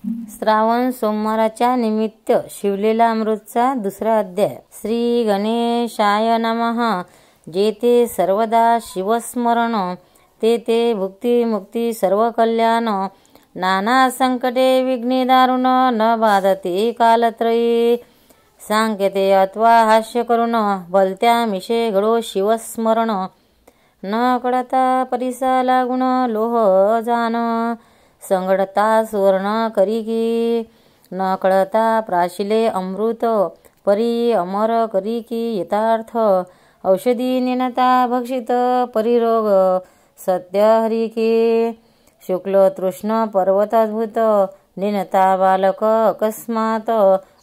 श्रावण सोमवाराच्या निमित्त शिवलीला अमृतचा दुसरा अध्याय. श्री गणेशाय नमः. जेते सर्वदा शिवस्मरण, ते भुक्ती मुक्ती सर्व कल्याण. नाना संकटे विघ्ने दारुण, न बाधते कालत्रयी. सांकेते अथवा हास्य करुण, भलत्या मिशे घडो शिवस्मरण. न कळता परिसा लागुण, लोह जान. संगडता सुवर्ण करी न कळता प्राशिले अमृत. परी अमर करी की यथार्थ, औषधी नेनता भक्षित परिरोग सत्य हरी की. शुक्ल तृष्ण पर्वताद्भुत, नेनता बालक अकस्मात.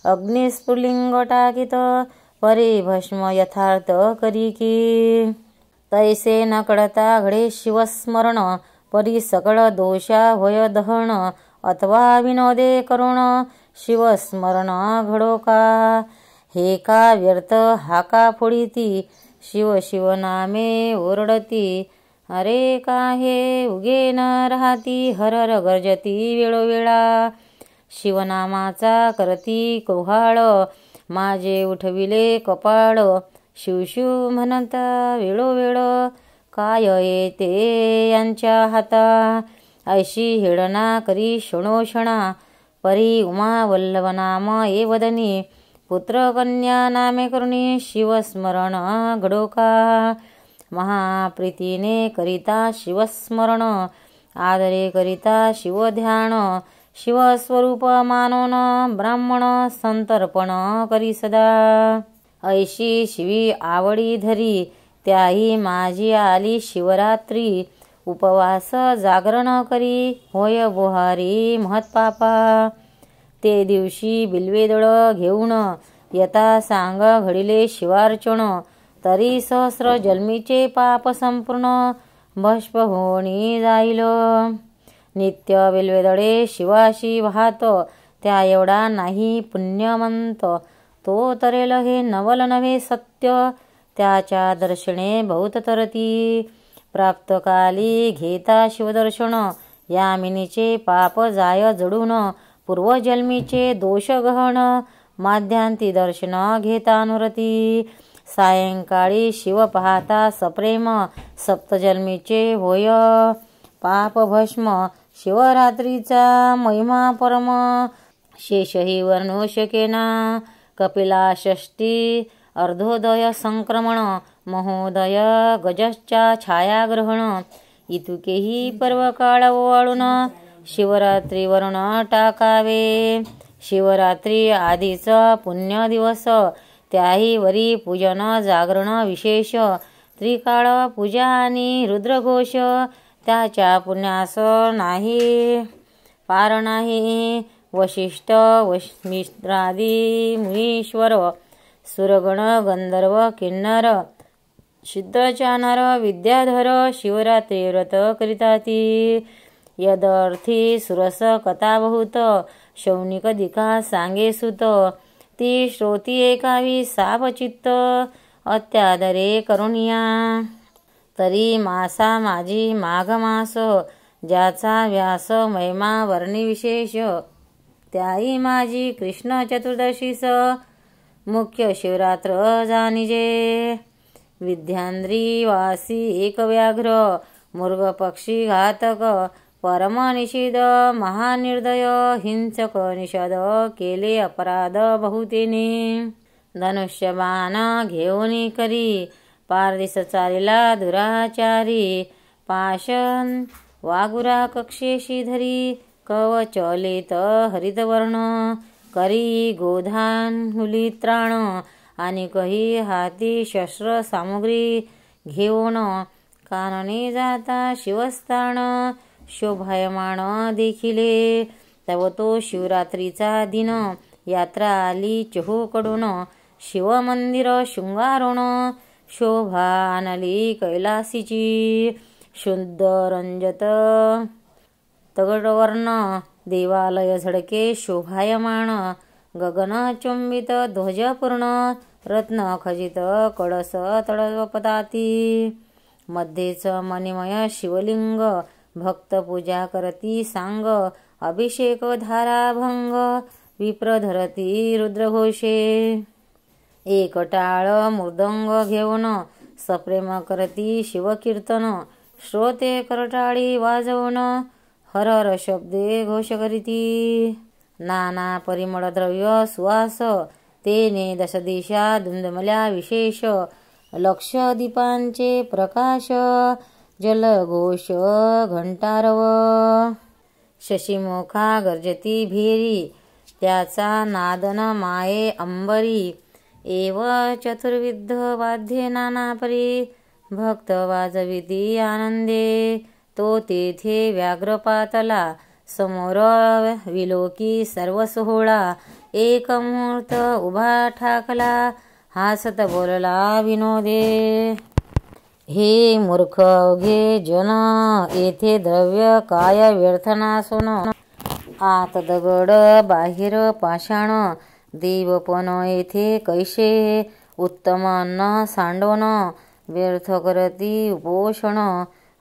अग्निस्फुलिंग टाकित, परी भस्म यथार्थ करी की. तैसे न कळता घडे शिवस्मरण, परी सकळ दोषा होय दहन. अथवा विनोदे करुण, शिवस्मरण घडो का. हे का व्यर्थ हाका फोडिती, शिव शिव नामे ओरडती. अरे का हे उगे न राहती, हरर गर्जती वेळोवेळा. शिवनामाचा करती कुऱ्हाड, माझे उठविले कपाळ. शिवशिव म्हणता वेळोवेळ, काय येते यांच्या हाता. ऐशी हेळना करी क्षणोक्षणा, परी उमा वल्लभ नाम ये वदनी. पुत्र कन्या नामे करुणी, शिवस्मरण घडो का. महाप्रीतीने करिता शिवस्मरण, आदरे करिता शिवध्यान. शिवस्वरूप मानोन, ब्राह्मण संतर्पण करी सदा. ऐशी शिवी आवडी धरी, त्याही माझी आली शिवरात्री. उपवास जागरण करी, होय बोहारी महत्पापा. ते दिवशी बिल्वेदळ घेऊन, यथा सांग घडिले शिवार्चन. तरी सहस्र जन्मीचे पाप संपूर्ण, भस्म होणी जाईल. नित्य बिल्वेदळे शिवाशी वाहत, त्या एवढा नाही पुण्यमंत. तो तरेल हे नवल नव्हे सत्य, त्याच्या दर्शने बहुत तरती. प्राप्तकाली घेता शिवदर्शन, यामिनीचे पाप जाय जडून. पूर्वजन्मीचे दोष गहन, माध्यांती दर्शन घेता अनुरती. सायंकाळी शिव पाहता सप्रेम, सप्तजन्मीचे होय पाप भस्म. शिवरात्रीचा महिमा परम, शेषही वर्णू शकेना. कपिला षष्ठी अर्धोदय संक्रमण, महोदय गजश्चा छायाग्रहण. इतुकेही पर्व काळ ओवाळून, शिवरात्री वरुण टाकावे. शिवरात्री आधीच पुण्य दिवस, त्याही वरी पूजन जागरण विशेष. त्रिकाळ पूजा आणि रुद्रघोष, त्याच्या पुण्यास नाही पार नाही. वशिष्ठ वशिष्ठादी मुनीश्वर, सुरगण गंधर्व किन्नर, सिद्धचानर विद्याधर. शिवरात्री व्रत करिताती. यदर्थी सुरस कथा बहुत, शौनिक दिका सांगे सुत. ती श्रोती एकावी सापचित्त, अत्यादरे करुणिया. तरी मासा माझी माघ मास, ज्याचा व्यास महिमा वर्णी विशेष. त्याही माझी कृष्ण चतुर्दशीस, मुख्य शिवरात्र जानिजे. विद्यांद्री वासी एक व्याघ्र, मृग पक्षी घातक. परम निषेध महानिर्दय, हिंसक निषेध केले अपराध बहुतेने. धनुष्यबाण घेऊन करी, पारदिस चालिला दुराचारी. पाशन वागुरा कक्षेशी धरी, कवचलेत हरितवर्ण. करी गोधान हुली त्राण, आणि कही हाती शस्त्र सामुग्री घेऊन. कानने जाता शिवस्थान, शोभायमान देखिले. तव तो शिवरात्रीचा दिन, यात्रा आली चहूकडून. शिवमंदिर शृंगारून, शोभा आणली कैलासीची. शुद्ध रंजत तगडवर्ण, देवालय झडके शोभायमान. गगन चुंबित ध्वज पूर्ण, रत्न खचित कळस तळपताती. मध्येच मणिमय शिवलिंग, भक्त पूजा करती सांग. अभिषेक धाराभंग विप्रधरती रुद्रघोषे। एकटाळ मृदंग घेऊन सप्रेम करती शिवकीर्तन श्रोते करटाळी वाजवून हर हर शब्दे घोष करीती। नाना परिमळ द्रव्य सुवास तेने दशदिशा दुमदुमल्या विशेष लक्ष दीपांचे प्रकाश जलघोष घंटारव। शशीमुखा गर्जती भेरी त्याचा नादन माये अंबरी एव चतुर्विध वाद्ये नानापरी भक्त वाजविती आनंदे। तो तेथे व्याघ्रपातला समोर विलोकी सर्व सोहळा एक मुहूर्त उभा ठाकला हासत बोलला विनोदे। हे मूर्ख अवघे जन येथे द्रव्य काय व्यर्थ नासून आत दगड बाहेर पाषाण देवपण येथे कैसे उत्तम अन्न सांडवण व्यर्थ करती उपोषण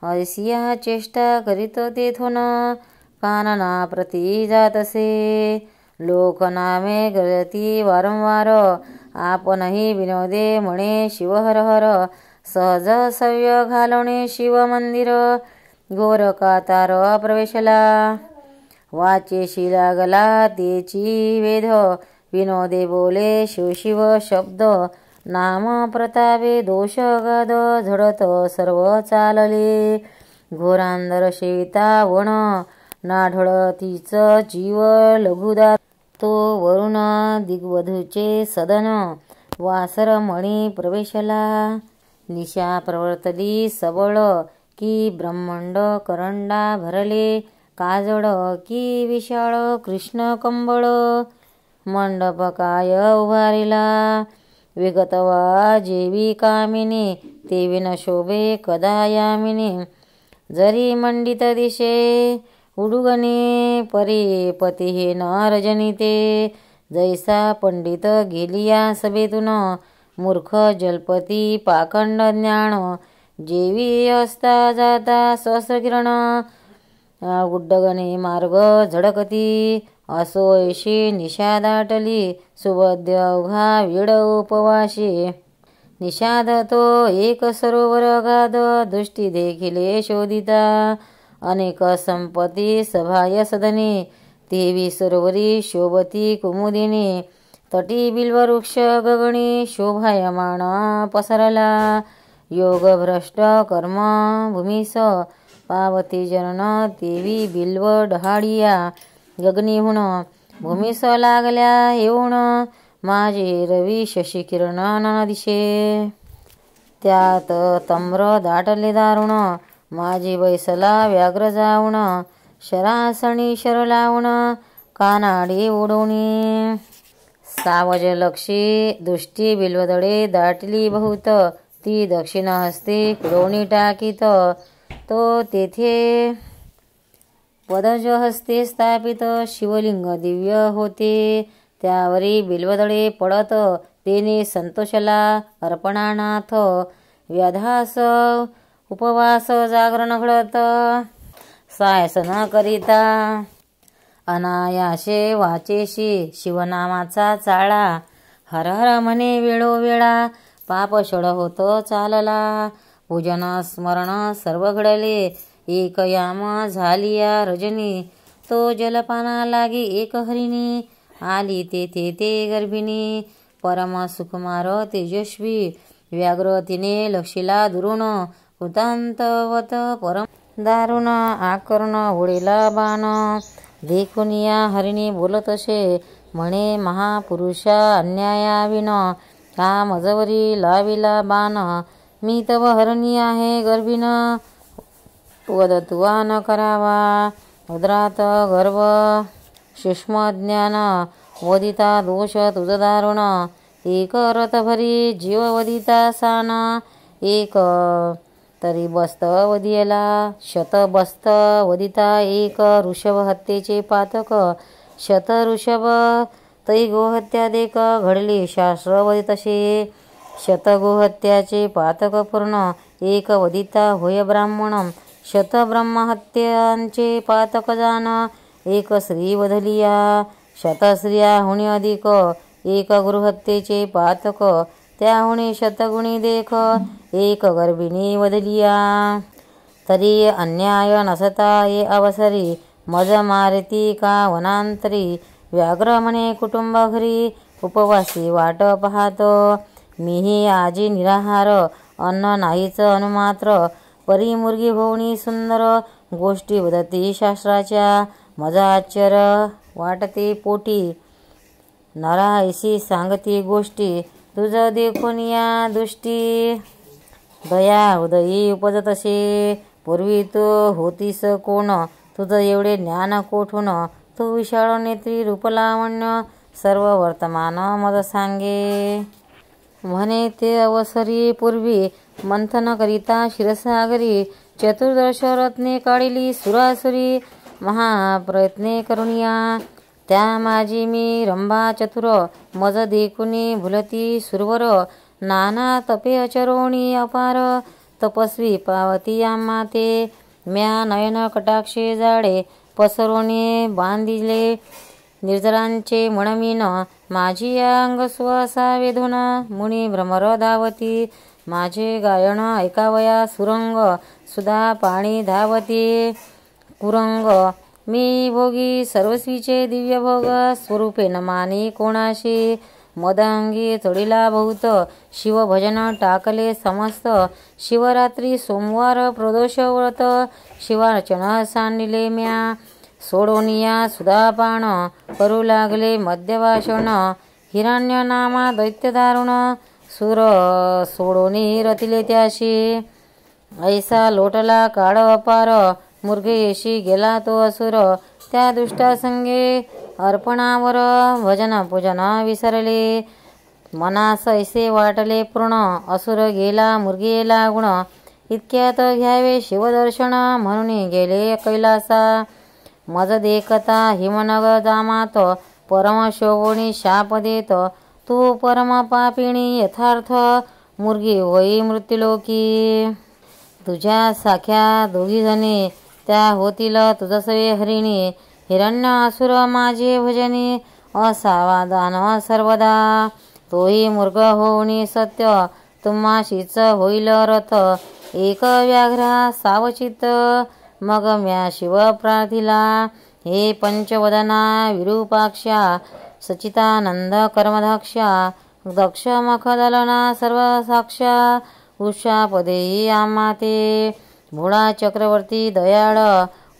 ऐसिया चेष्टा करीत तेथून कानना प्रती जातसे। लोकनामे करती वारंवार आपणही विनोदे म्हणे शिव हर हर सहज सव्य घालवणे शिव मंदिर घोर कातार प्रवेशला वाचेशी लागला तेची वेध विनोदे बोले शिव शिव शब्द नाम प्रतापे दोष गाद झडत सर्व चालले घोरांदर शेविता वण नाढळतीच जीव लघुदार तो वरुण दिग्वधूचे सदन वासर मणी प्रवेशला। निशा प्रवर्तली सबळ की ब्रह्मांड करंडा भरले काजळ की विशाळ कृष्ण कंबळ मंडप काय उभारिला विगतवा जेवी कामिनी तेवी न शोभे कदा यामिनी जरी मंडित दिशे उडुगणे परी पती हे न रजनिते जैसा पंडित गेलिया सभेतून मूर्ख जलपती पाखंड ज्ञान जेवी असता जाता सहस्रकिरण उड्डगणे मार्ग झडकती असो ऐशी निषा दाटली सुबद्ध अवघा वेळ उपवाशी निषाद तो एक सरोवर गाद दृष्टी देखिले शोधिता अनेक संपत्ती सभाय सदनी तेवी सरोवरी शोभती कुमुदिनी तटी बिल्ववृक्ष गगणी शोभायमान पसरला योग भ्रष्ट कर्म भूमीस पावती जनन तेवी बिल्व डहाडिया गगनीहून भूमीस लागल्या येऊन माझे रवी शशिकिरण दिशे त्यात तम्र दाटले दारुण माझी बैसला व्याघ्र जाऊन शरासणी शर लावून कानाडी उडवणी सावज लक्षी दृष्टी बिल्वदळे दाटली बहुत ती दक्षिण हस्ते कुडवणी टाकीत तो तेथे पदज हस्ते स्थापित शिवलिंग दिव्य होते त्यावरी बिल्वदळे पडत तेने संतोषला अर्पणानाथ व्याधास उपवास जागरण घडत सायस न करिता अनायाशे वाचेशी शिवनामाचा चाळा हर हर म्हणे वेळोवेळा पाप शड होतो चालला पूजन स्मरण सर्व घडले एक याम झालिया रजनी तो जलपाना लागी एक हरिणी आली तेथे ते गर्भिणी परम सुकुमार तेजस्वी व्याघ्र तिने लक्षिला दुरुण कृतांतवत परम दारुण आकर्ण उडेला बाण देखून या हरिणी बोलत असे म्हणे महापुरुषा अन्यायाविन हा मजवरी लाविला बाण मी तव हरणी आहे गर्भिण वदतुवा न करावा उदरात गर्भ सूक्ष्म ज्ञान वदिता दोष तुझ दारुण एक रथ भरी जीव वदिता सान एक तरी बस्त वदियला शत बस्त वदिता एक ऋषभ हत्येचे पातक शत ऋषभ तै गोहत्या देक घडली शास्त्र वदितसे शत गोहत्याचे पातक पूर्ण एक वदिता होय ब्राह्मण शत ब्रह्महत्यांचे पातक जान एक स्त्री वधलिया, शतस्त्रिया हुनी अधिक, एक गृहत्येचे पातक, त्याहुनी शतगुणी देख, एक गर्भिणी वधलिया. तरी अन्याय नसता ये अवसरी, मज मारती का वनांतरी, व्याघ्र म्हणे कुटुंब घरी, उपवासी वाट पाहत, मीही आजी निराहार, अन्न नाहीच अनुमात्र, परी मुर्गी होऊनी सुंदर, गोष्टी वदती शास्त्राच्या, मजा आश्चर्य वाटते पोटी, नरायशी सांगती गोष्टी, तुझ देखून या दृष्टी, दया हृदयी उपजतसे, पूर्वी तू होतीस कोण, तुझं एवढे ज्ञान कोठून, तू विशाळ नेत्री रूपलावण्य, सर्व वर्तमान मज सांगे. म्हणे ते अवसरी पूर्वी, मंथन करिता क्षीरसागरी, चतुर्दश रत्ने काढिली सुरासुरी, महाप्रयत्ने करुनिया, त्या माझी मी रंभा चतुर, मज देखुनी भुलती सुरवर, नाना तपे अचरोणी अपार, तपस्वी पावती आम्हा ते, म्या नयन कटाक्षे जाडे, पसरोणी बांधिले निर्जरांचे म्हणमीन, माझी अंग स्वसा वेधून, मुनी भ्रमर धावती, माझे गायन ऐकावया सुरंग, सुधा पाणी धावती कुरंग, मी भोगी सर्वस्वीचे दिव्य भोग, स्वरूपे न मानी कोणाशी, मदंगी चढिला बहुत, शिवभजन टाकले समस्त, शिवरात्री सोमवार प्रदोष व्रत, शिवार्चन सांडिले म्या, सोडोनिया सुधापान, करू लागले मध्यभाषण, हिरण्य नामा दैत्य दारुण, सुर सोडोनी रतिले त्याशी, ऐसा लोटला काळ अपार, मुर्गयेशी गेला तो असुर, त्या दुष्टासंगे अर्पणावर, भजन पूजन विसरले, मनास ऐसे वाटले पूर्ण, असुर गेला मुर्गी लागुण, इतक्यात घ्यावे शिवदर्शन, म्हणून गेले कैलासा, मज देखता हिमनग जामात, परम शोभोनी शाप देत, तू परम पापिणी यथार्थ, मुर्गी होई मृत्युलोकी, तुझ्या साख्या दोघी जणी, त्या होतील तुझसवे हरिणी, हिरण्य असुर माझे भजनी, असावादान सर्वदा, तोही मुर्ग होऊनी सत्य, तुम्हाशीच होईल रथ, एक व्याघ्रा सावचित, मग म्या शिव प्रार्थिला, हे पंचवदना विरूपाक्षा, सचितानंद कर्मदक्षा, दक्ष मखदलना सर्व साक्षा, उषापदेही आम्हा ते, भोळा चक्रवर्ती दयाळ,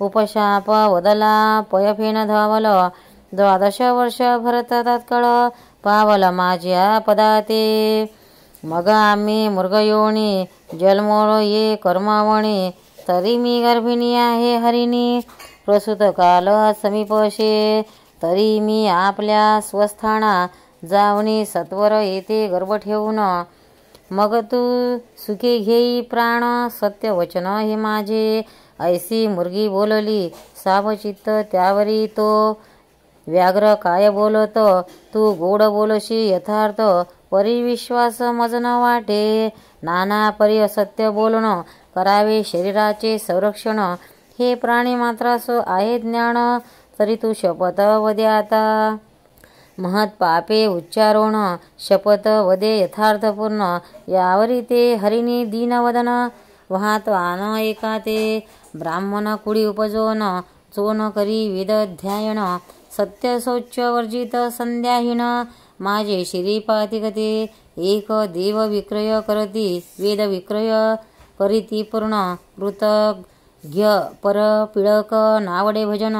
उपशाप वदला पयफेन धावल, 12 वर्ष भरत तात्काळ, पावल माझ्या पदाते, मग आम्ही मृगयोनी, जन्मोळ ये कर्मावणी, तरी मी गर्भिणी आहे हरिणी, प्रसूत काल समीपशे, तरी मी आपल्या स्वस्थाना, जावनी सत्वर येते गर्भ ठेवून, मग तू सुखे घेई प्राण, सत्य वचन हे माझे, ऐसी मुर्गी बोलली सावचित्त, त्यावरी तो व्याघ्र काय बोलत, तू गोड बोलशी यथार्थ, परी विश्वास मज न वाटे, नाना परी असत्य बोलण, करावे शरीराचे संरक्षण, हे प्राणी मात्रास आहे ज्ञान, तरी तू शपथ वदे आता, महत पापे उच्चारोण, शपथ वदे यथार्थपूर्ण, यावरी ते हरिणी दीनवदन, वाहत आन एका ते, ब्राह्मण कुडी उपजोन, चोन करी वेदध्यायन, सत्य शौच वर्जित संध्याहीन, माझे श्रीपातिकते, एक देव विक्रय करती, वेद विक्रय करीती पूर्ण, कृतज्ञ पर पिळक नावडे भजन,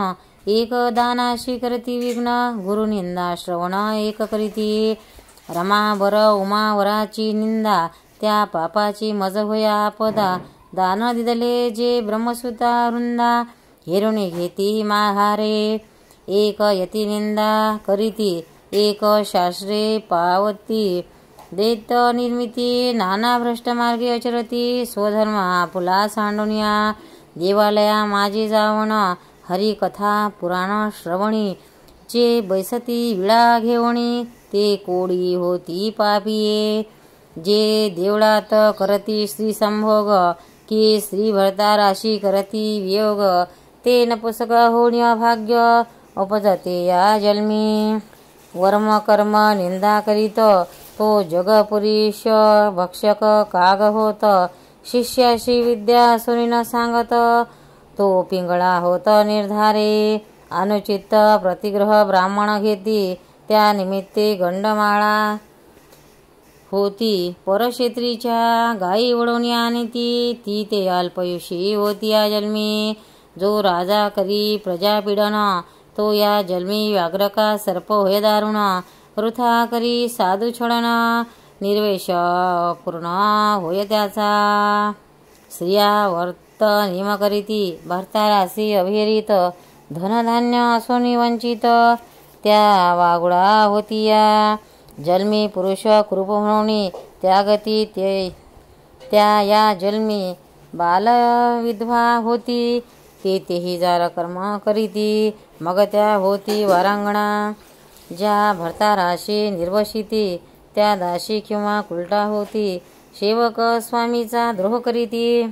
एक दानाशी करती विघ्न, गुरुनिंदा श्रवण एक करीती, रमावर उमावराची निंदा, त्या पापाची मज होया आपदा, दान दिदले जे ब्रह्मसुता वृंदा, हेरुणी घेती माहारे, एक यती निंदा करीती, एक शास्त्रे पावती, देत निर्मिती, नाना भ्रष्ट मार्गे अचरती, स्वधर्म आपुला सांडुनिया, देवालया माझी जावण, हरी कथा पुराण श्रवणी, जे बैसती विळा घेवणी, ते कोडी होती पापिये, जे देवळात करती स्त्री संभोग, की स्त्री भरता राशी करती वियोग, ते नपुसक होणी अभाग्य उपजते या जन्मी. वर्म कर्म निंदा करीत तो जगपुरीश भक्षक काग होत. शिष्याशी विद्या सुनी न सांगत तो पिंगळा होत निर्धारे. अनुचित प्रतिग्रह ब्राह्मण घेती त्या निमित्ते गंडमाळा होती. परक्षेत्रीच्या गायी वळवणी आणती ती ते अल्पयुषी होती या जन्मी. जो राजा करी प्रजा पीडन तो या जन्मी व्याघ्रका सर्प होय दारुण. वृथा करी साधू छळन निर्वेश पूर्ण होय त्याचा. स्त्रिया वर्त नियम करीती भरतारासी अभिरित. धनधान्य असोनी वंचित त्या वागुळा होतीया. जन्मी पुरुष कृप म्हणून त्यागती त्या या जन्मी बाल विधवा होती. तेही जार कर्म करीती मग त्या होती वारांगणा. ज्या भरताराशी निर्वशिती त्या दाशी किंवा कुलटा होती. सेवक स्वामीचा द्रोह करीती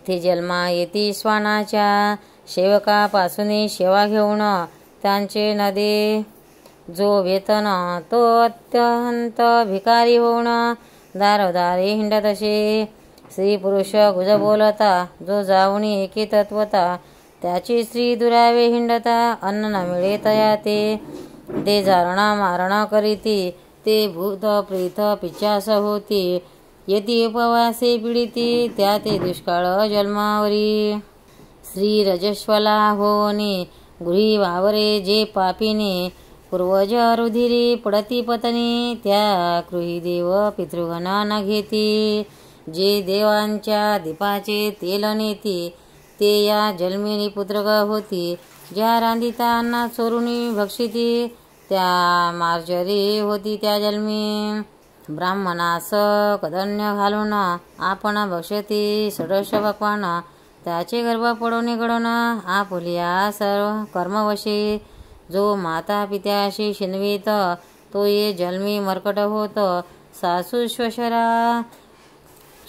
ते जन्मा येती श्वानाच्या. सेवकापासून सेवा घेऊन त्यांचे नदे जो वेतन तो अत्यंत भिकारी होऊन दारोदारी हिंडत असे. स्त्री पुरुष गुज बोलता जो जाऊन एके तत्वता त्याची स्त्री दुरावे हिंडता. अन्न न मिळे तया ते जारणा मारण करीती. ते भूत प्रेत पिचास होती येती उपवासे पीडिती. त्या ते दुष्काळ जन्मावरी. श्री रजस्वला होनी गृही वावरे जे पापिनी. पूर्वज रुधिरी पडती पत्नी त्या गृही देव पितृगण न घेती. जे देवांच्या दीपाचे तेल नेती ते या जन्मिनी पुत्रग होती. ज्या रांधिता अन्ना चोरुनी भक्षिती त्या मार्जरी होती त्या जन्मी. ब्राह्मणास कदन्य घालून आपण भक्षती षडश भगवान. त्याचे गर्भ पडोनी घडून आपुलिया सर्व कर्मवशी. जो माता पित्याशी शिनवीत तो ये जन्मी मर्कट होत. सासू श्वशरा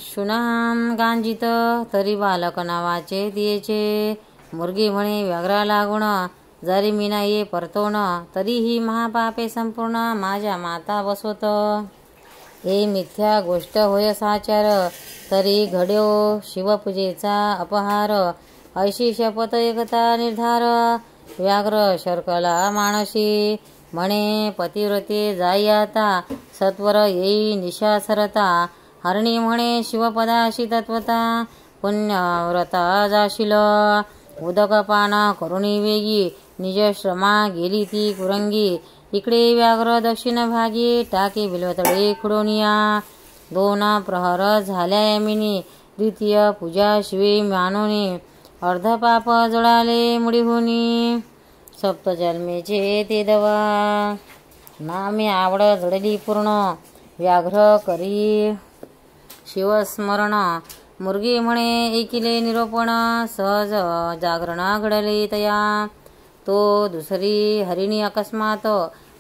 शुनाम गांजित तरी बालक नावाचे दियेचे. मुर्गी म्हणे व्याघ्रा लागून जरी मीना ये परतोण. तरीही महापापे संपूर्ण माझ्या माता बसवत. हे मिथ्या गोष्ट होय साचार तरी घड्यो शिवपूजेचा अपहार. ऐशी शपथ एकता निर्धार व्याघ्र शर्कला माणशी. म्हणे पतिव्रते जाई आता सत्वर येई निशा सरता. हरणी म्हणे शिवपदाशी तत्वता पुण्यव्रता जाशील. उदक पान करुणी वेगी निज श्रमा गेली ती कुरंगी. इकडे व्याघ्र दक्षिण भागी टाके बिलवतळे खुडोनिया. 2 प्रहर झाल्या यमिनी द्वितीय पूजा शिवे मानोनी. अर्धपाप जळाले मुडीहुनी सप्तजन्मेचे ते दवा. नामे आवड जडली पूर्ण व्याघ्र करी शिवस्मरण. मुर्गी म्हणे ऐकिले निरोपण सहज जागरण घडले तया. तो दुसरी हरिणी अकस्मात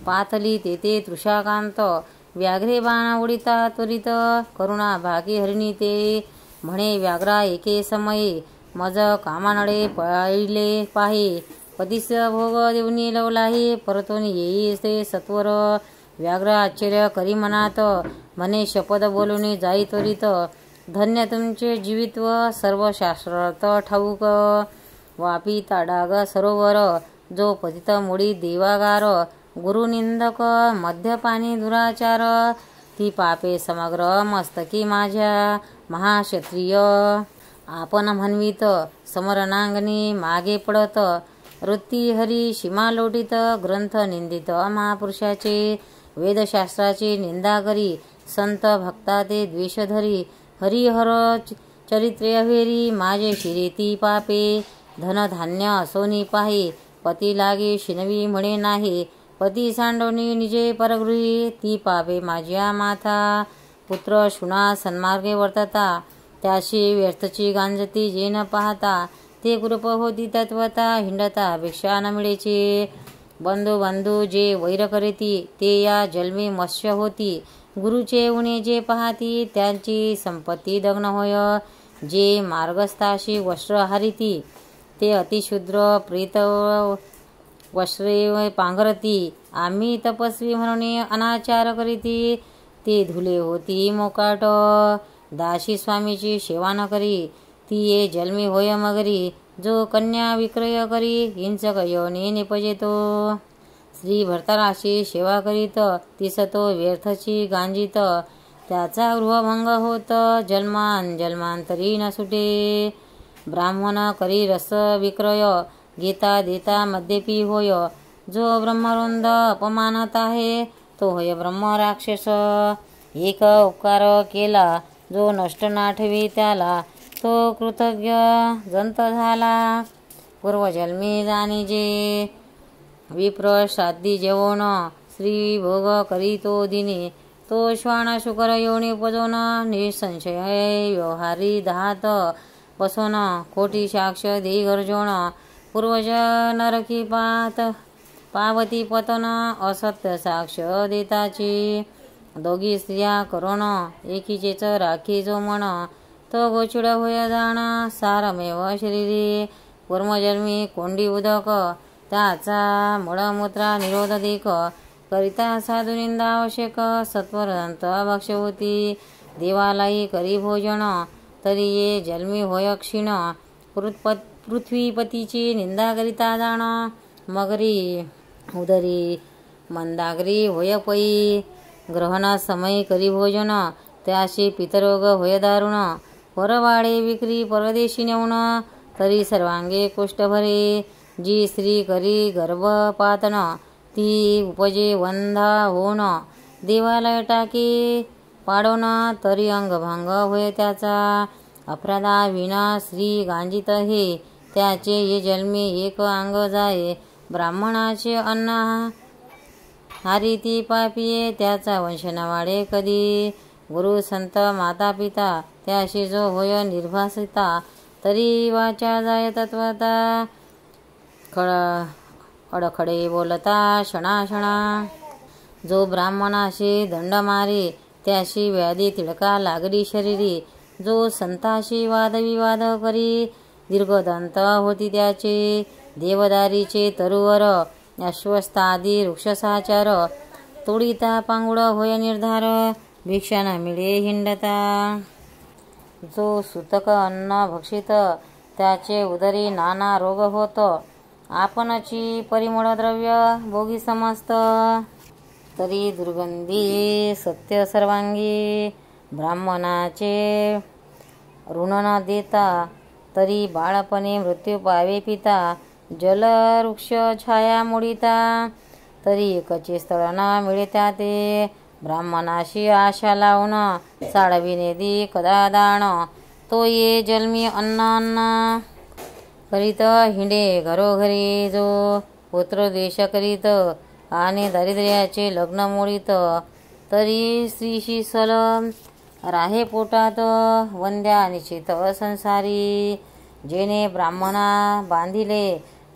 पाथली तेथे तृषाकांत. व्याघ्रे बाण उडिता त्वरित करुणा भागी हरिणी ते. म्हणे व्याघ्रा एके समयी मज कामानडे पाहिले पाही. पदिस भोग देऊनी लवलाही परतोनी येई ते सत्वर. व्याघ्र आश्चर्य करी मनात म्हणे शपथ बोलून जाई त्वरित. धन्य तुमचे जीवित्व सर्व शास्त्रार्थ ठाऊक. वापी ताडाग सरोवर जो पतित मुडी देवागार. गुरुनिंदक मद्यपानी दुराचार ती पापे समग्र मस्तकी माझ्या. महाक्षत्रिय आपण म्हणवीत समरणांगणी मागे पडत. वृत्ती हरी सीमा लोटीत ग्रंथ निंदित महापुरुषाचे. वेदशास्त्राची निंदा करी संत भक्ता ते द्वेष धरी. हरिहर चरित्रे अभेरी माझे शिरेती पापे. धनधान्य असोनी पाही पती लागे शिनवी म्हणे नाही. पती सांडोनी निजे परगृही ती पापे माझ्या माथा. पुत्र शुना सन्मार्गे वर्तता त्याशी व्यर्थची गांजती जे न पाहता. ते कृप होती तत्वता हिंडता भिक्षा न मिळेचे. बंधू जे वैर करीती ते या जन्मी मत्स्य होती. गुरुचे उणे जे पाहती त्यांची संपत्ती दग्न होय. जे मार्गस्थाशी वस्त्र हारिती ते अतिशूद्र प्रेत वस्त्रे पांघरती, आम्ही तपस्वी म्हणून अनाचार करीती, ते धुले होती मोकाट, दासी स्वामीची सेवा न करी, ती ये जन्मी होय मगरी, जो कन्या विक्रय करी, हिंचक योनी निपजेतो, श्री भरतराशी सेवा करीत, तिस तो व्यर्थची गांजित, त्याचा गृहभंग होत, जन्मांतरी न सुटे, ब्राह्मण करी रस विक्रय, घेता देता मद्यपी होय, जो ब्रह्मवृंद अपमानात आहे, तो होय ब्रह्म राक्षस, एक उपकार केला, जो नष्ट नाठवी त्याला, तो कृतज्ञ जंत झाला, पूर्वजन्मी जाणीजे, विप्र श्राद्धी जेवण, श्री भोग करी तो दिनी, तो श्वान शुकर योनी उपजोन, निसंशय व्यवहारी धात बसोन, खोटी साक्ष देई गर्जोन, पूर्वज नरकी पावती पतन, असत्य साक्ष देताची, दोघी स्त्रिया करोन, एकीचेच राखी जो मन, तो गोचिड होय जाण, सारमेव शरीरी, पूर्वजन्मी कोंडी उदक, त्याचा मळमूत्रा निरोध देख, करिता साधू निंदा आवश्यक, सत्वरंत भक्ष होती, देवालाही करी भोजन, तरी ये जन्मी होय क्षीण, पृथ्वीपतीची निंदा करिता जाण, मगरी उदरी मंदाग्री होय पै, ग्रहणा समय करी भोजन, त्याशी पितरोग होय दारुण, परवाडे विक्री परदेशी नेऊन, तरी सर्वांगे कुष्ठ भरे, जी स्त्री करी गर्भपातन, ती उपजे वंधा होऊन, देवालय टाकी पाडोन, तरी अंगभंग होय त्याचा, अपराधा विना श्री गांजित हे, त्याचे ये जन्मी एक अंग जाये, ब्राह्मणाचे अन्न हारीती पापिये, त्याचा वंश न वाढे कधी, गुरु संत माता पिता, त्याशी जो होय निर्भासिता, तरी वाचा जाय तत्वता, अडखडे बोलता क्षणाक्षणा, जो ब्राह्मणाशी दंड मारी, त्याशी व्याधी तिळका लागली शरीरी, जो संताशी वादविवाद करी, दीर्घदंत होती त्याचे, देवदारीचे तरुवर, अश्वस्थादी वृक्षसाचार, तोडिता पांगुळ होय निर्धार, भिक्षा न मिळे हिंडता, जो सुतक अन्न भक्षित, त्याचे उदरी नाना रोग होत, आपणची परिमळ द्रव्य भोगी समस्त, तरी दुर्गंधी सत्य सर्वांगी, ब्राह्मणाचे ऋण न देता, तरी बाळपणे मृत्यू पावे पिता, जलवृक्ष छाया मोडिता, तरी एकचे स्थळ न मिळे ते, ब्राह्मणाशी आशा लावून, साडविने दी कदा दाण, तो ये जन्मी अन्न करीत हिंडे घरोघरी, जो पुत्र द्वेष करीत, आणि दारिद्र्याचे लग्न मोडीत, तरी स्त्रीशी सल राहे पोटात, वंद्या निश्चित संसारी, जेने ब्राह्मणा बांधिले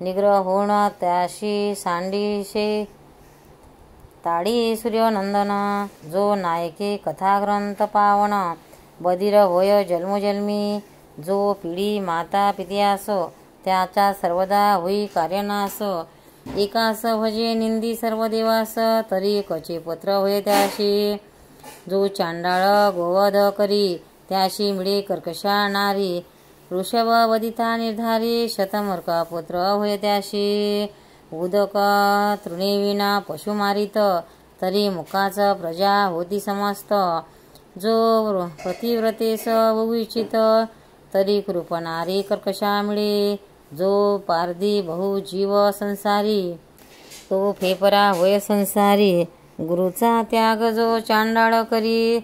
निग्रह होऊन, त्याशी सांडीशे ताडी सूर्यनंदन, जो नायके कथाग्रंथ पावन, बधीर होय जन्मोजन्मी, जो पिढी माता पित्यास, त्याचा सर्वदा होई कार्यनाश, एकास भजे निंदी सर्व देवास, तरी कचे पत्र होय त्याशी, जो चांडाळ गोवध करी, त्याशी मिळे कर्कशा नारी, वृषभ वदिता निर्धारी, शतमूर्खा पुत्र होय त्याशी, उदक तृणेविना पशु मारित, तरी मुखाच प्रजा होती समस्त, जो पतिव्रतेस बघू इच्छित, तरी कृपणारी कर्कशा मिळे, जो पारधी बहु जीव संसारी, तो फेपरा होय संसारी, गुरुचा त्याग जो चांडाळ करी,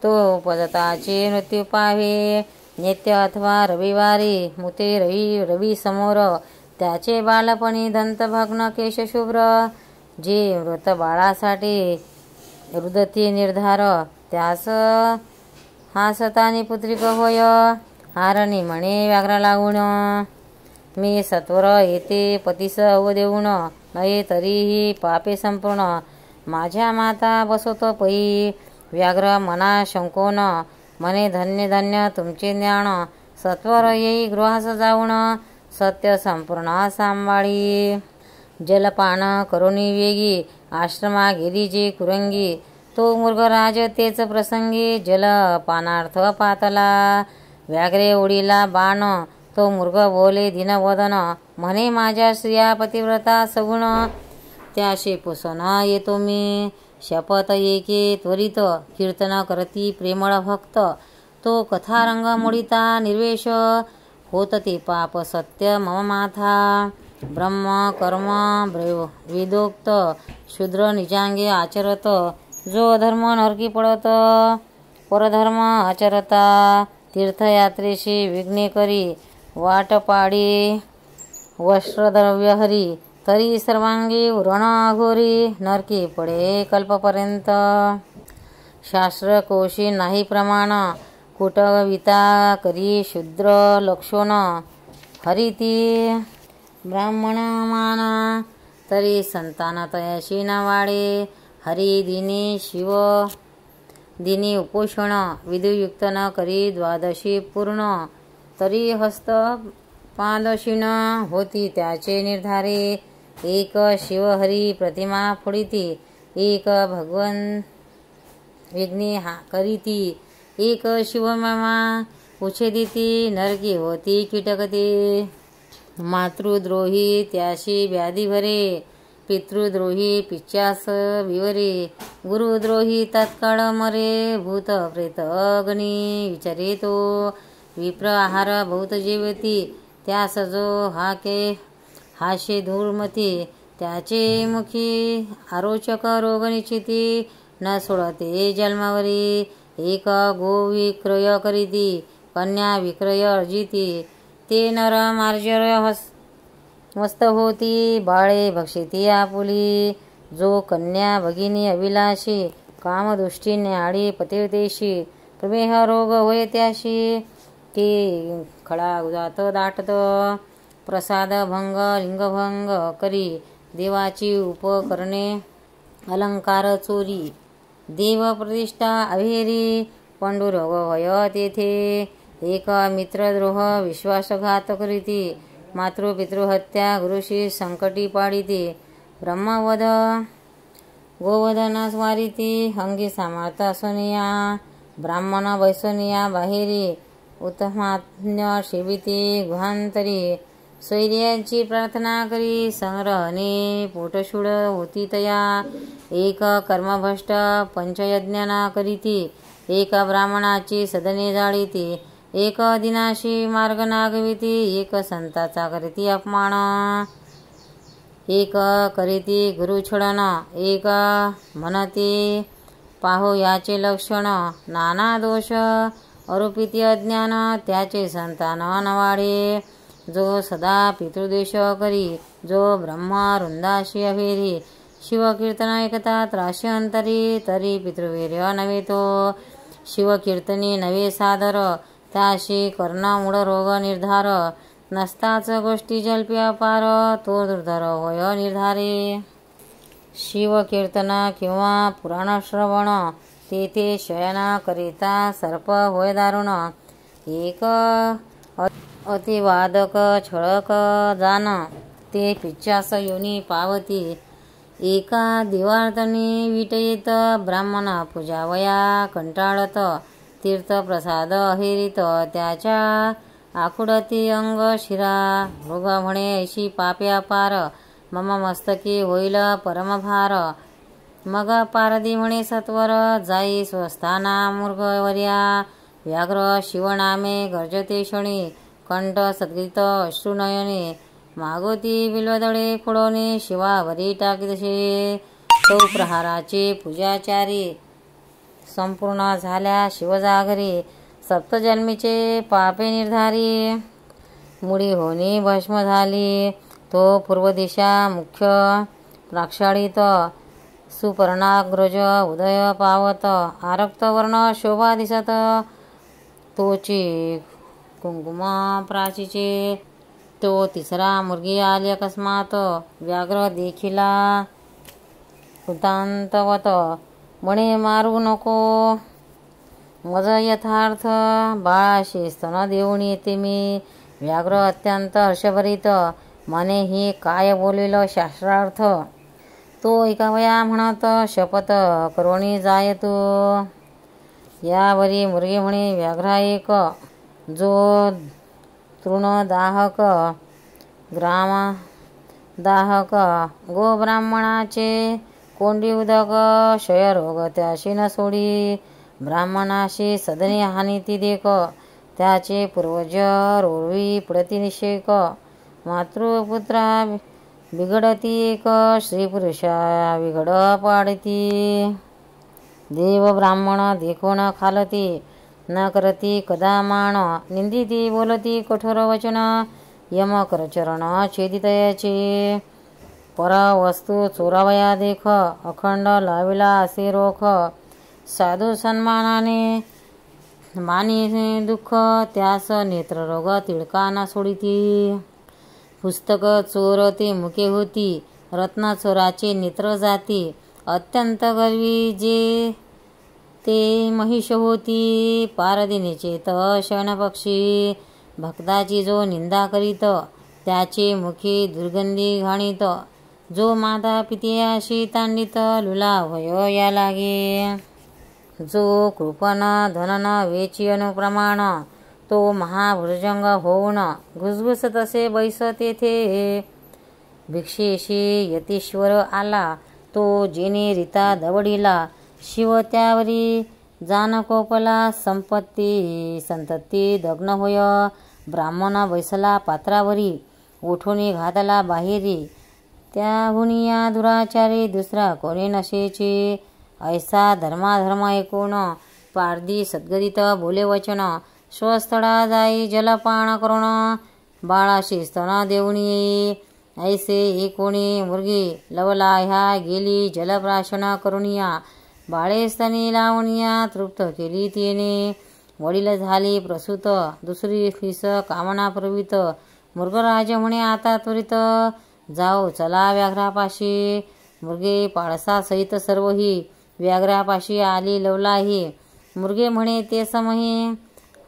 तो पदताचे मृत्यू पावे, नित्य अथवा रविवारी मुते रवी समोर, त्याचे बालपणी दंतभग्न केश शुभ्र, जे मृत बाळासाठी रुदती निर्धार, त्यास हासतानी पुत्रिक होय, हारणी म्हणे व्याघ्र लागून, मी सत्वर येते पतीस अव देऊन, नये तरीही पापे संपूर्ण, माझ्या माता बसवतो पै, व्याघ्र मना शंकोन, म्हणे धन्य धन्य तुमचे ज्ञान, सत्वर येई गृहास जाऊन, सत्य संपूर्ण सांभाळी. जलपान करुणी वेगी आश्रमा गेली जे कुरंगी. तो मृगराज तेच प्रसंगी जलपानार्थ पातला. व्याघ्रे ओढीला बाण तो मृग बोले दिनवदन. म्हणे माझ्या स्त्रिया पतिव्रता सगुण. त्याशी पुसन येतो मी शपथ एके त्वरित. कीर्तन करती प्रेमळ भक्त. तो कथारंग मोडिता निर्वेश. होत ते पाप सत्य मम माथा. ब्रह्म कर्म वेदोक्त शूद्र निजांगे आचरत. जो अधर्म नरकी पडत परधर्म आचरता. तीर्थयात्रेशी विघ्ने करी वाट पाडी. वस्त्रद्रव्य हरी तरी सर्वांगी व्रण अघोरी. नरकी पडे कल्पपर्यंत शास्त्रकोशी नाही प्रमाण. कुटविता करी शूद्र लक्षोण. हरिती ब्राह्मण माना तरी संतान तयाशी न वाढे. हरी दिनी शिव दिनी उपोषण. विधियुक्त न करी द्वादशी पूर्ण. तरी हस्त पादशीन होती त्याचे निर्धारे. एक शिवहरी प्रतिमा फोडिती. एक भगवन विघ्ने करीती. एक शिवमामा उच्छेदिती. नरकी होती कीटकते. मातृद्रोही त्याशी व्याधी भरे. पितृद्रोही पिच्चास विवरे. गुरुद्रोही तत्काळ मरे. भूत प्रेत अग्नी विचारे तो. विप्र आहार बहुत जेवती. त्यास जो हाशे धूर्मती. त्याचे मुखी आरोचक रोग निश्चिती. न सोडते जन्मावरी. एक गो विक्रय करीती. कन्या विक्रय अर्जिती. ते नर मार्जर मस्त होती. बाळे भक्षिती आपुली. जो कन्या भगिनी अभिलाषी. कामदृष्टीने आडी पतिव्रतेशी. प्रमेह रोग होय त्याशी. की खडा जात दाटत. प्रसाद भंग लिंगभंग करी. देवाची उपकरणे अलंकार चोरी. देव प्रतिष्ठा अभेरी. पंडुरोग होय तेथे. एक मित्रद्रोह विश्वासघात करीती. मातृपितृहत्या गुरुशी संकटी पाडिती. ब्रह्मवध गोवधन स्वारिती. अंगी सामर्थ सोनिया. ब्राह्मण वैसोनिया बाहेरी. उत्तमाज्ञ सेविती गुहांतरी. स्वैर्याची प्रार्थना करी. संग्रहणे पोटशूळ होती तया. एक कर्मभ्रष्ट पंचयज्ञना करीती. एक ब्राह्मणाची सदने जाळीती. एक दिनाशी मार्ग नागविती. एक संताचा करीती अपमान. एक करीती गुरुछडन. एक म्हणती पाहो याचे लक्षण. नाना दोष अरूपिती अज्ञान. त्याचे संतान न वाढे. जो सदा पितृदेश करी. जो ब्रह्म वृंदाशी अभेरी. शिवकीर्तन ऐकता त्राशी अंतरी. तरी पितृवीर्य नव्हे तो. शिवकीर्तनी नवे सादर. त्याशी कर्णमूळ रोग निर्धार. नसताच गोष्टी जल्पी अपार. तो दुर्धर होय निर्धारे. शिवकीर्तन किंवा पुराण श्रवण. तेथे शयन करिता सर्प होय दारुण. एक अतिवादक छळक जान. ते पिच्चास योनी पावती. एका दिवार्तनी विटयित. ब्राह्मण पूजावया कंटाळत. तीर्थप्रसाद अहेरित. त्याच्या आखुडती अंग शिरा. मृग म्हणे ऐशी पापे अपार. मम मस्तकी होईल परमभार. मग पारधी म्हणे सत्वर. जाई स्वस्थाना मृगवर्या. व्याघ्र शिवनामे गर्जते क्षणी. कंठ सद्गीत अश्रुनयने. मागोती बिल्वदळे फोडवणे. शिवावरी टाकीतसे. तो प्रहाराचे पूजाचारी. संपूर्ण झाल्या शिवजागरी. सप्तजन्मीचे पापे निर्धारी. मुडी होनी भस्म झाली. तो पूर्व दिशा मुख्य प्राक्षाळित. सुपर्णाग्रज उदय पावत. आरक्त वर्ण शोभा दिसत. तोची कुंकुम प्राचीचे. तो तिसरा मुर्गी आली अकस्मात. व्याघ्र देखिला वृत्तांतवत. म्हणे मारू नको मज यथार्थ. बाळाशी स्तन देऊन येते मी. व्याघ्र अत्यंत हर्षभरित मने ही काय बोलिल शास्त्रार्थ. तो ऐकावया म्हणत शपथ करोणी जाय तू. यावरी मुर्गे म्हणे व्याघ्रा एक, जो तृणदाहक ग्रामदाहक गो ब्राह्मणाचे कोंडी उदक क्षयरोग त्याशी न सोडी. ब्राह्मणाशी सदनी हानी ती देख, त्याचे पूर्वज रोळवी पडती निषेक. मातृपुत्रा बिघडती एक, स्त्रीपुरुषा बिघड पाडती. देव ब्राह्मण देखून खालती, न करती कदा मान. निंदिती बोलती कठोर वचन, यम करचरण छेदितयाचे. परवस्तू चोरावया देख, अखंड लाविला असे रोख. साधू सन्मानाने मानी दुःख, त्यास नेत्ररोग तिळका ना सोडिती. पुस्तक चोर ते मुके होती, रत्न चोराचे नेत्र जाती. अत्यंत गर्वी जे ते महिष होती, पारदिनीचे त शयनपक्षी. भक्ताची जो निंदा करीत, त्याचे मुखी दुर्गंधी घाणीत. जो माता पितेयाशी तांडित, लुला भय या लागे. जो कृपण धनन वेची अनुप्रमाण, तो महाभुजंग होऊन घुसघुस तसे बैस तेथे. भिक्षेशी यतीश्वर आला, तो जेने रीता दवडीला. शिव त्यावरी जान कोपला, संतती दग्न होय. ब्राह्मण बैसला पात्रावरी, उठून घातला बाहेरी. त्याहुनी या दुराचारी दुसरा कोणी नशेची. ऐसा धर्माधर्म ऐकून पारधी सद्गदित बोले वचन. स्वस्थळा जाई जलपान करून, बाळाशी स्तन देऊन येई. ऐसे ही कोणी मुर्गी लवला ह्या गेली जलप्राशन करुनिया. बाळे स्तनी लावणिया तृप्त केली तिने. वडील झाली प्रसूत, दुसरी फीस कामना प्रवित. मृगराज म्हणे आता त्वरित, जाओ चला व्याघ्रापाशी. मृगे पाळसा सहित सर्वही, व्याघ्रापाशी आली लवलाही. मृगे म्हणे ते समही,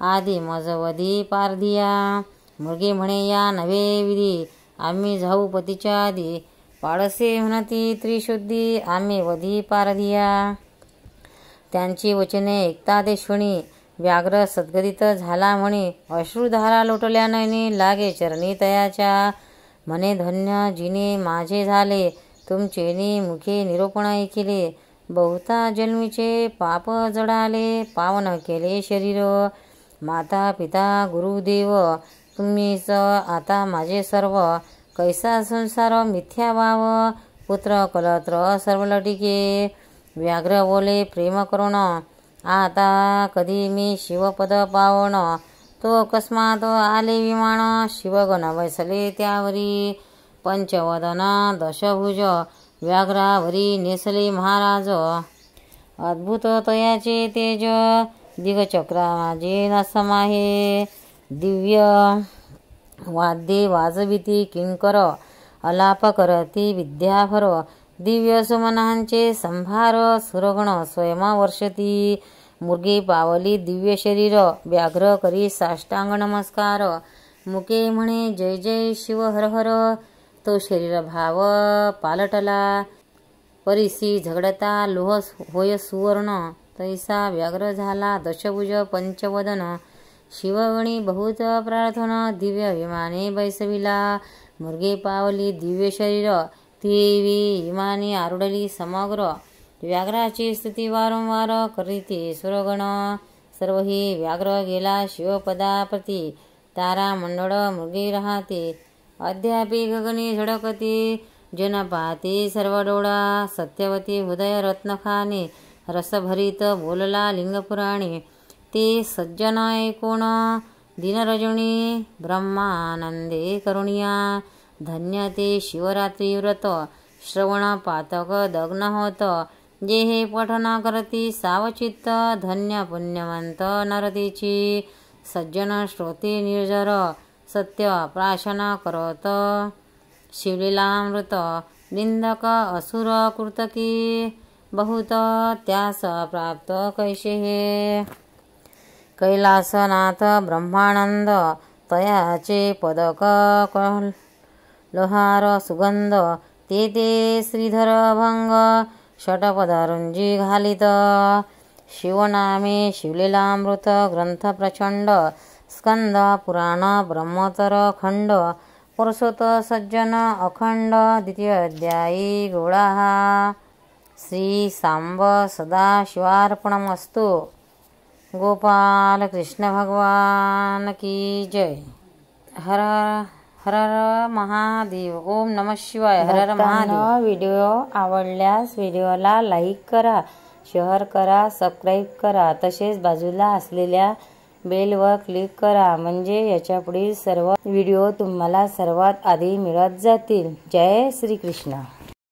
आधी मजवधी पारधिया. मृगे म्हणे या नव्हे विधी, आम्ही जाऊ पतीच्या आधी. पाळसे म्हणती त्रिशुद्धी, आम्ही वधी पारधिया. त्यांची वचने ऐकता देशवणी, व्याघ्र सद्गदित झाला म्हणे. अश्रुधारा लोटल्या नयनी, लागे चरणी तयाच्या. म्हणे धन्य जिने माझे झाले, तुमचेनी मुखे निरोपण ऐकिले. बहुता जन्मीचे पाप जडाले, पावन केले शरीर. माता पिता गुरुदेव तुम्हीच आता माझे सर्व. कैसा संसार मिथ्या भाव, पुत्र कलत्र सर्व लटिके. व्याघ्र बोले प्रेम करून, आता कधी मी शिवपद पावन. तो अकस्मात आले विमान, शिवगण बैसले त्यावरी. पंचवदन दशभुज व्याघ्रावरी नेसले महाराज. अद्भुत तयाचे तेज, दिगचक्रा माझे न समाहे. दिव्य वाद्ये वाजविती किंकर, अलाप करती विद्याभर. दिव्य सुमनांचे संभार, सुरगण स्वयं वर्षती. मृगे पावली दिव्य शरीर, व्याघ्र करी साष्टांग नमस्कार. मुके म्हणे जय जय शिव हर हर, तो शरीर भाव पालटला. परिसी झगडता लोह होय सुवर्ण, तैसा व्याघ्र झाला दशभुज पंचवदन. शिवगणी बहुत प्रार्थना, दिव्य विमाने बैसविला. मृगे पावली दिव्य शरीर, ती विमाने आरुडली समग्र. व्याघ्राची स्तुती वारंवार करीते सुरगण. सर्वही व्याघ्र गेला शिवपदाप्रती, तारा मंडळ मृगे राहते. अद्यापि गगनी झडकती, जन पाहते सर्व डोळा. सत्यवती हृदय रत्नखाने, रसभरीत बोलला लिंगपुराणे. ते सज्जन ऐकून दिनरजनी, ब्रह्मानंदे करुणिया. धन्य ते शिवरात्री व्रत, श्रवण पातक दग्न होत. जे हे पठन करती सावचित्त, धन्य पुण्यवंत नरतेची. सज्जन श्रोते निर्जर, सत्य प्राशन करत. शिवलीलामृत निंदक असुर कृतकी, बहुत त्यास प्राप्त कैसे हे. कैलासनाथ ब्रह्मानंद तयाचे पदक लोहार सुगंध ते श्रीधर भंग षटपदारुंजी घालित शिवनामे शिवलीलामृत ग्रंथ प्रचंड स्कंद पुराण ब्रह्मोत्तर खंड पुरुषोत्त सज्जन अखंड द्वितीय अध्यायी गोळा श्री सांब सदाशिवार्पणमस्तु। गोपाल कृष्ण भगवान की जय। हर हर महादेव। ओम नमः शिवाय। हर हर महादेव। व्हिडिओ आवडल्यास व्हिडिओला लाईक करा, शेअर करा, सबस्क्राईब करा, तसेच बाजूला असलेल्या बेलवर क्लिक करा, म्हणजे याच्या पुढील सर्व व्हिडिओ तुम्हाला सर्वात आधी मिळत जातील। जय श्री कृष्ण।